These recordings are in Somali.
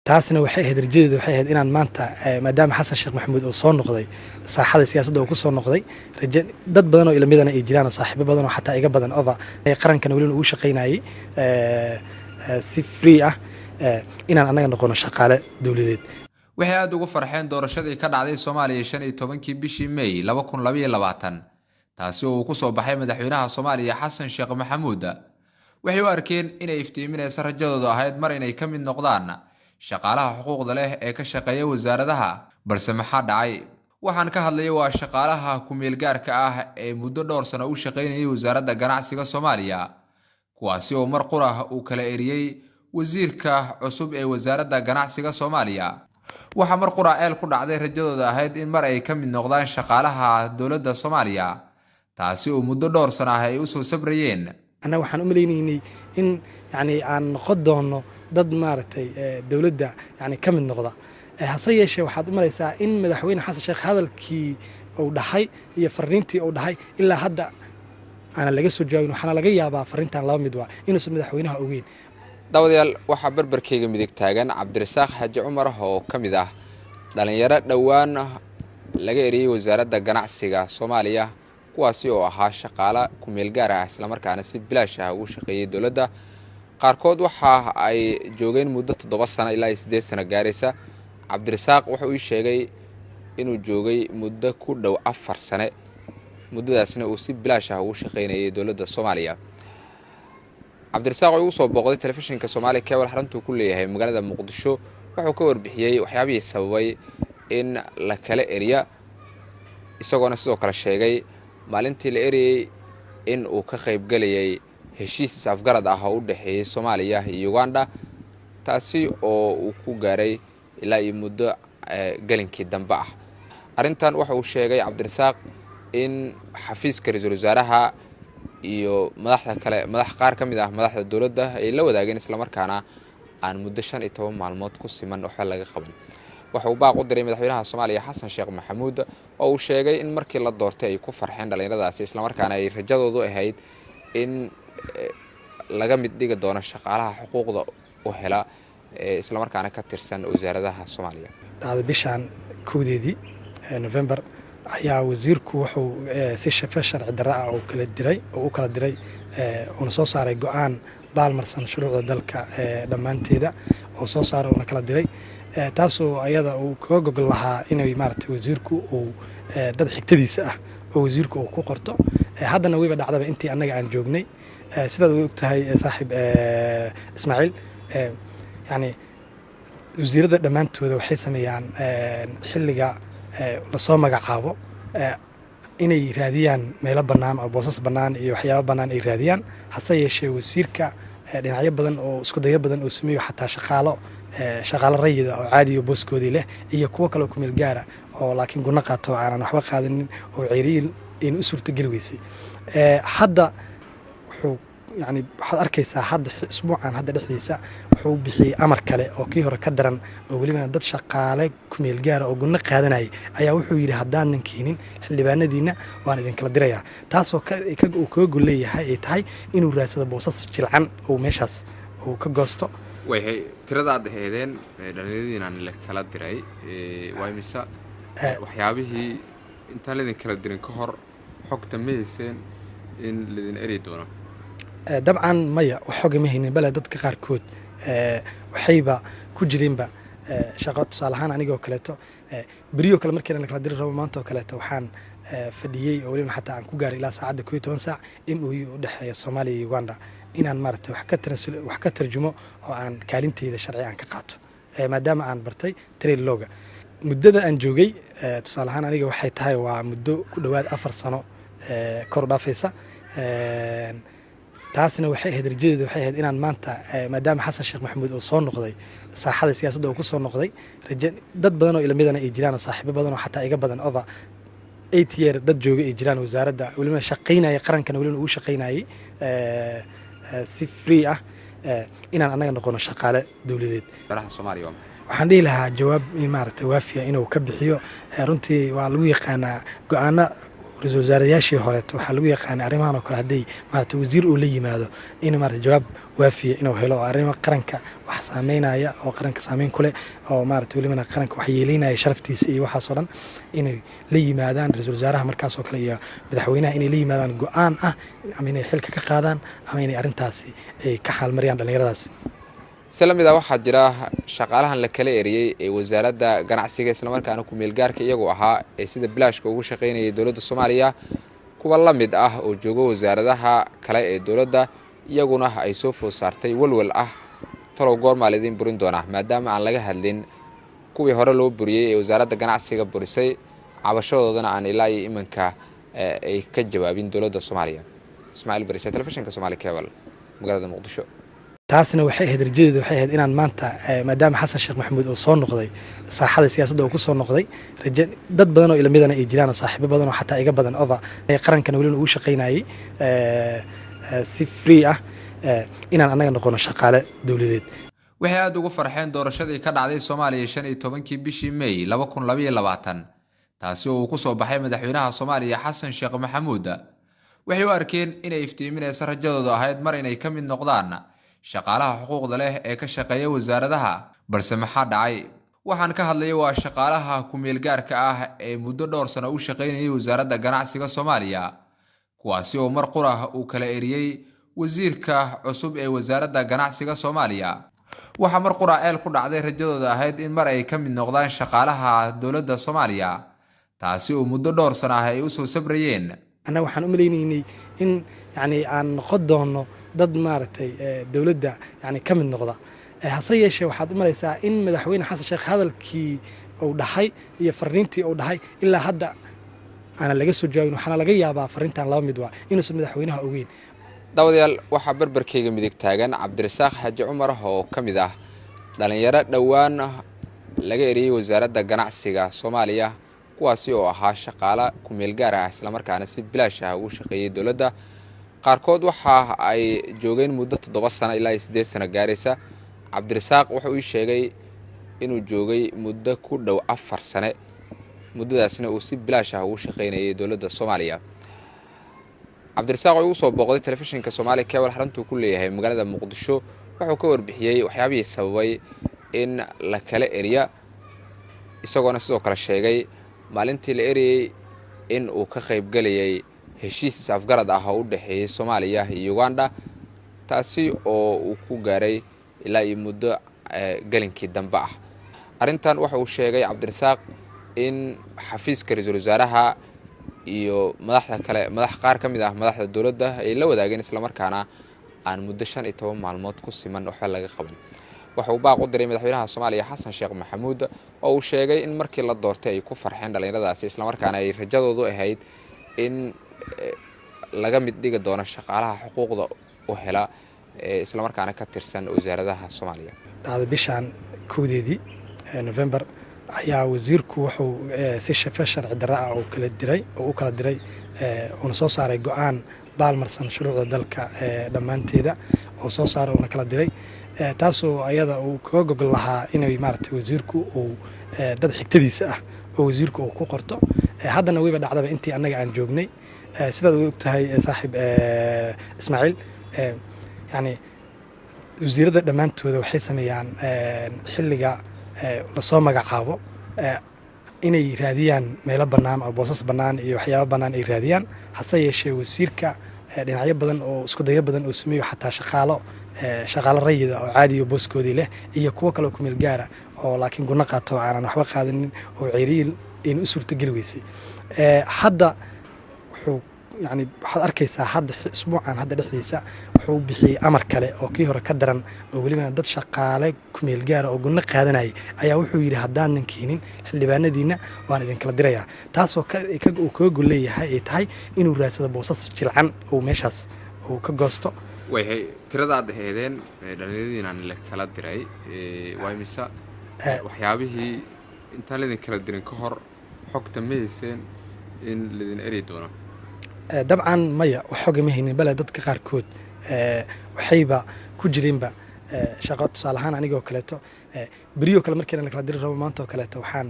taasna waxay ahayd rajadeedu waxay ahayd inaan maanta maadaama xasan sheekh maxamuud uu soo noqday saaxada siyaasadda uu ku soo noqday dad badan oo ilmidana ay jiraan oo saaxiibo badan oo xataa iga badan over qarankana weli ugu shaqaynayay si free ah inaan anaga noqono shaqaale dawladeed waxay aad ugu farxeen doorashadii ka dhacday Soomaaliya 15kii bishii May 2022 taasi oo ku soo baxay madaxweynaha Soomaaliya Xasan Sheekh Maxamuud waxay u arkeen inay iftiiminayso rajadooda ahayd mar inay ka mid noqdaan shaqaalaha xuquuqda leh ee ka shaqeeya wasaaradaha balse maxaa dhacay waxaan ka hadlayay waa shaqaalaha ku meel gaarka ah ee muddo dhowr sano u shaqeynayay wasaaradda ganacsiga Soomaaliya kuwaasi oo mar qura uu kala eriyay wasiirka cusub ee wasaaradda ganacsiga Soomaaliya waxa mar qura eel ku dhacday rajadooda ahayd in mar ay ka mid noqdaan shaqaalaha dawladda Soomaaliya taasi oo muddo dhowr sano ah ay u soo sabrayeen ana waxaan u maleynayay in aan noqon doono dad maartay dawladda ka mid noqda hase yeeshee waxaad u malaysaa in madaxweyne xasan sheekh hadalkii uu dhahay iyo fariintii uu dhahay ilaa hadda ana laga soo jawaabin waxana laga yaabaa fariintan laba mid waa inuu madaxweynaha ogeyn dawadayaal waxa barbarkayga midig taagan Cabdirasaaq Xaaji Cumar oo kamid ah dhalinyaro dhawaan laga eriyay wasaaradda ganacsiga Soomaaliya kuwaasi oo ahaa shaqaale ku meel gaar ah isla markaana si bilaash ah ugu shaqeeyay dawladda qaarkood waxa ay joogeen muddo 7 sano ilaa 8 sano gaaraysa Cabdirasaaq wuxuu ii sheegay inuu joogay muddo ku dhow 4 sano muddadaasna uu si bilaash ah ugu shaqeynayay dawladda Soomaaliya Cabdirasaaq oo soo booqday telefishinka Soomaali Cable xaruntu ku leeyahay magaalada Muqdisho wuxuu ka warbixiyay waxyaabihii sababay in la kala eriya isagoo sidoo kale sheegay maalintii la eriyay in uu ka qayb galayay heshiis afgarad ah oo u dhaxeeyay Soomaaliya iyo Uganda taasi oo uu ku gaaray ilaa muddo galinkii dambe ah arintan waxa uu sheegay Cabdirasaaq in xafiiska ra'iisul wasaaraha iyo madax qaar kamid ah madaxda dawladda ay la wadaageen isla markaana aan muddo 15 maalmood ku siman waxa laga qaban waxa uu baaq u diray madaxweynaha Soomaaliya Xasan Sheekh Maxamuud oo uu sheegay in markii la doortay ay ku farxeen dhalinyaradaasi isla markaana ay rajadoodu ahayd in laga mid dhigi doono shaqaalaha xuquuqda u hela isla markaana ka tirsan wasaaradaha Soomaaliya dhacday bishan 2 November ayaa wasiirku wuxuu si sharci darro ah oo kala diray oo soo saaray go'aan baalmarsan shuruucda dalka dhamaanteeda oo soo saaray oo kala diray taasoo ayada uu ka gogol lahaa inay maartay wasiirku uu dad xigtadiisa ah oo wasiirku uu ku qorto haddana wayba dhacdaba intii anaga aan joognay sidaad u ogtahay saaxiib Ismaaciil wasiirada dhamaantooda waxay sameeyaan xilliga la soo magacaabo inay raadiyaan meelo banaan oo boosas banaan iyo waxyaabo banaan ay raadiyaan hase yeeshee wasiirka dhinacyo badan oo isku dayo badan oo sameeyo xataa shaqaale rayida oo caadi ah booskoodii leh iyo kuwa kale oo ku meel gaar ah oo laakiin guna qaato aanan waxba qaadanin oo ceeriin in u suurta gali weysay hadda wuxuu waxaad arkaysaa hadda isbuucan hadda dhexdiisa wuxuu bixiyay amar kale oo kii hore ka daran oo waliba dad shaqaale ku meel gaar ah oo guna qaadanay ayaa wuxuu yiri haddaanan keenin xildhibaanadiina waan idin kala dirayaa taasoo uu ka goleeyahay ay tahay inuu raadsado boosas jilcan oo meeshaas uu ka goosto way tirada aad heedeen dhalinyaradiina la kala diray way misa waxyaabihii inta la idin kala dirin ka hor xogta meeseen in la idin eri doono dabcan maya waxooga ma haynin bal dadka qaarkood waxayba ku jireenba shaqo tusaalahaan anigoo kaleeto bariyo kale markii la kala diri rabo maanta oo kaleeto waxaan fadhiyay oo waliba xataa aan ku gaaray ilaa saacada 12 saac in uu u dhaxeeyo Soomaaliya iyo Uganda inaan maartay wax ka tarjumo oo aan kaalinteyda sharci aan ka qaato maadaama aan bartay trail looga muddada aan joogay tusaalahaan aniga waxay tahay waa muddo ku dhawaad 4 sano kor u dhaafaysa taasna waxay ahayd rajadeedu waxay ahayd inaan maanta maadaama xasan sheekh maxamuud uu soo noqday saaxada siyaasadda uu ku soo noqday dad badan oo ilmidana ay jiraan oo saaxiibo badan oo xataa iga badan over 8 year dad jooga ay jiraan wasaaradda waliba shaqeynaya qarankana waliba ugu shaqeynayay si free ah inaan anaga noqono shaqaale dawladeed baraha Soomaaliya waxaan dhihi lahaa jawaab maartay waafiya inuu ka bixiyo runtii waa lagu yaqaanaa go'aana ra-iisul wasaarayaashii horeeto waxaa lagu yaqaanay arrimahan oo kale hadday maaragtay wasiir uu la yimaado in maaragtay jawaab waafiya inuu helo oo arrimo qaranka wax saameynaya oo qaranka saameyn ku leh oo maaragtay welibana qaranka wax yeelinaya sharaftiisa iyo waxaasoo dhan inay la yimaadaan ra-iisul wasaaraha markaasoo kale iyo madaxweynaha inay la yimaadaan go-aan ah ama inay xilka ka qaadaan ama inay arrintaasi ay ka xaalmariyaan dhallinyaradaasi. si la mid ah waxaa jira shaqaalahan la kala eriyey ee wasaaradda ganacsiga islamarkaana ku-meel gaarka iyagoo ahaa ee sida bilaashka ugu shaqaynayay dowladda soomaaliya kuwa la mid ah oo jooga wasaaradaha kale ee dowladda iyaguna ay soo food saartay walwal ah talow goormaa laydin burin doonaa maadaama aan laga hadlin kuwii hore loo buriyey ee wasaaradda ganacsiga burisay cabashadoodana aan ilaa iyo iminka ay ka jawaabin dowladda soomaaliya. ismaaciil barise telefishinka Somali Cable magaalada Muqdisho. taasina waxay ahayd rajadeedu waxay ahayd inaan maanta maadaama xasan sheekh maxamuud uu soo noqday saaxada siyaasadda uu ku soo noqday dad badan oo ilmidana ay jiraan oo saaxiibo badan oo xataa iga badan oba qarankana weli ugu shaqaynayay si free ah inaan anaga noqono shaqaale dawladeed. waxay aad ugu farxeen doorashadii ka dhacday Soomaaliya 15 bishii May 2022 taasi oo uu ku soo baxay madaxweynaha Soomaaliya xasan sheekh maxamuud. waxay u arkeen inay iftiiminayso rajadooda ahayd mar inay ka mid noqdaan shaqaalaha xuquuqda leh ee ka shaqeeya wasaaradaha balse maxaa dhacay. waxaan ka hadlayay waa shaqaalaha ku-meel gaarka ah ee muddo dhowr sano u shaqaynayay wasaaradda ganacsiga Soomaaliya kuwaasi oo mar qurah uu kala eriyay wasiirka cusub ee wasaaradda ganacsiga Soomaaliya. waxa mar qurah eel ku dhacday rajadooda ahayd in mar ay ka mid noqdaan shaqaalaha dowladda Soomaaliya taasi oo muddo dhowr sano ah ay u soo sabrayeen. ana waxaan u maleynayay in yani aan noqon doono dad maaragtay dawladda yani ka mid noqda hase yeeshee waxaad u malaysaa in madaxweyne xasan sheekh hadalkii uu dhahay iyo fariintii uu dhahay ilaa hadda ana laga soo jawaabin waxaana laga yaabaa fariintan laba mid waa inuusan madaxweynaha ogeyn. dawadayaal waxaa barbarkayga midig taagan cabdirasaaq xaaji cumar oo ka mid ah dhalinyaro dhowaan laga eriyey wasaaradda ganacsiga Soomaaliya kuwaasi oo ahaa shaqaale ku-meel gaar ah islamarkaana si bilaash ah ugu shaqeeyay dowladda. qaarkood waxa ay joogeen muddo 7 sano ilaa 8 sano gaaraysa. cabdirasaaq wuxuu ii sheegay inuu joogay muddo ku dhow 4 sano muddadaasna uu si bilaash ah ugu shaqeynayay dowladda Soomaaliya. cabdirasaaq wuxuu soo booqday telefishinka Somali Cable xarunta ku leeyahay magaalada Muqdisho wuxuu ka warbixiyay waxyaabihii sababay in la kala eriya isagoona sidoo kale sheegay maalintii la eriyay in uu ka qayb galayay heshiis afgarad ah oo u dhaxeeyay Soomaaliya iyo Uganda taasi oo uu ku gaaray ilaa iyo muddo galinkii dambe ah. arrintan waxa uu sheegay cabdirasaaq in xafiiska ra'iisul wasaaraha iyo madax qaar ka mid ah madaxda dowladda ay la wadaageen isla markaana aan muddo 15 maalmood ku siman waxba laga qaban. waxa uu baaq u diray madaxweynaha Soomaaliya xasan sheekh maxamuud oo uu sheegay in markii la doortay ay ku farxeen dhalinyaradaasi isla markaana ay rajadoodu ahayd in laga mid dhigi doono shaqaalaha xuquuqda u hela isla markaana ka tirsan wasaaradaha Soomaaliya. bishan 1 November ayaa wasiirku wuxuu si sharci darro ah oo kala diray oo soo saaray go'aan baalmarsan shuruucda dalka dhammaanteeda oo soo saaray oo kala diray taasoo ayada uu ka gogol lahaa inay maaragtay wasiirku uu dad xigtadiisa ah oo wasiirku uu ku qorto haddana wayba dhacdaba intii annaga aan joognay sidaad u ogtahay saaxiib Ismaaciil yani wasiirada dhammaantooda waxay sameeyaan xilliga la soo magacaabo inay raadiyaan meelo bannaan oo boosas bannaan iyo waxyaabo bannaan ay raadiyaan hase yeeshee wasiirka dhinacyo badan oo isku dayo badan oo sameeyo xataa shaqaalo rayida oo caadi oo booskoodii leh iyo kuwa kale oo ku meel gaara oo laakiin guna qaato aanan waxba qaadanin oo ceeriin in u suurtageli weysay hadda wuxuu yani waxaad arkaysaa hadda isbuucan hadda dhexdiisa wuxuu bixiyay amar kale oo kii hore ka daran oo weliba dad shaqaale ku meel gaara oo guna qaadanayay ayaa wuxuu yidhi haddaanan keenin xildhibaanadiina waan idin kala dirayaa taasoo uu kaga gol leeyahay ay tahay inuu raadsado boosas jilcan oo meeshaas uu ka goosto. wayhay tirada aad heedeen dhalinyaradiina la kala diray way misa waxyaabihii intaan la kala dirin ka hor xogta ma hayseen in la idin eri doono. dabcan maya wax xog ma haynin bal dadka qaarkood waxayba ku jireenba shaqo tusaale ahaan anigoo kaleeto beriyo kale markii la kala diri rabo maanta oo kaleeto waxaan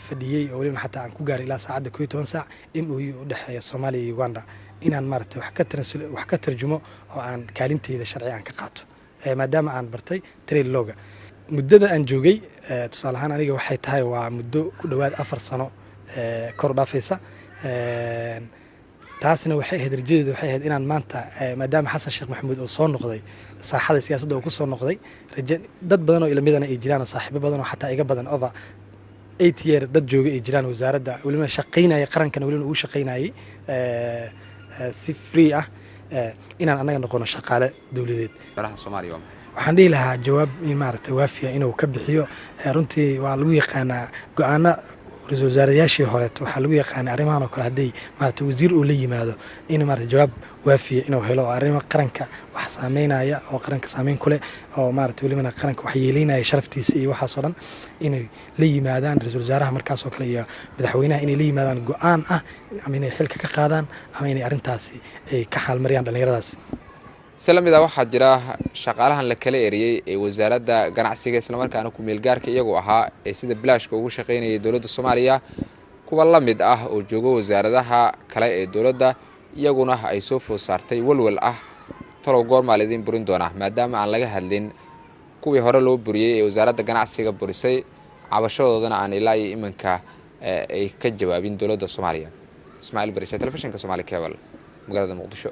fadhiyey oo weliba xataa aan ku gaaray ilaa saacadda 12 saac MOU u dhexeeya Soomaaliya iyo Uganda inaan maaragtay wax ka tarjumo oo aan kaalinteyda sharci aan ka qaato maadaama aan bartay trade lawga muddada aan joogay tusaale ahaan aniga waxay tahay waa muddo ku dhawaad 4 sano kor u dhaafaysa taasina waxay ahayd rajadeedu waxay ahayd inaan maanta maadaama Xasan Sheekh Maxamuud oo soo noqday saaxada siyaasadda oo ku soo noqday dad badan oo ilmadana ay jiraan oo saaxiibo badan oo xataa iga badan over 8 year dad jooga ay jiraan wasaaradda waliba shaqeynaya qarankan waliba ugu shaqeynayay si free ah inaan anaga noqono shaqaale dawladeed Soomaaliya waxaan dhihi lahaa jawaab maaragtay waafiya inuu ka bixiyo runtii waa lagu yaqaanaa go'aana رئيس وزراء hore waxa lagu yaqaan arimahan oo kale haday maarta wasiir uu la yimaado in maarta jawaab waafiye inuu helo arrimaha qaranka wax saameynaya oo qaranka saameyn ku leh oo maarta waliba qaranka wax yeelinaya sharaftiisa iyo waxa soo dhan inay la yimaadaan ra'iisul wasaaraha markaas oo kale iyo madaxweynaha inay la yimaadaan go'aan ah ama inay xilka ka qaadaan ama inay arintaasi ay ka xal mariyaan dhalinyaradaas سلامي waxaa jira shaqaalahan la kala eriyay ee wasaaradda ganacsiga isla markaana ku meel gaarka iyagu ahaa ee sida bilaashka ugu shaqeynayay dawladda Soomaaliya kuwa la mid ah oo jooga wasaaradaha kale ee dawladda iyaguna ay soo foosartay walwal ah talo goormaaleedin burin doona maadaama aan laga hadlin kuwii hore loo buriyay ee wasaaradda ganacsiga burisay cabashadoodana aan ilaa iminka ay ka jawaabin dawladda Soomaaliya Ismaaciil Barisha telefishinka Soomaali Cable magaalada Muqdisho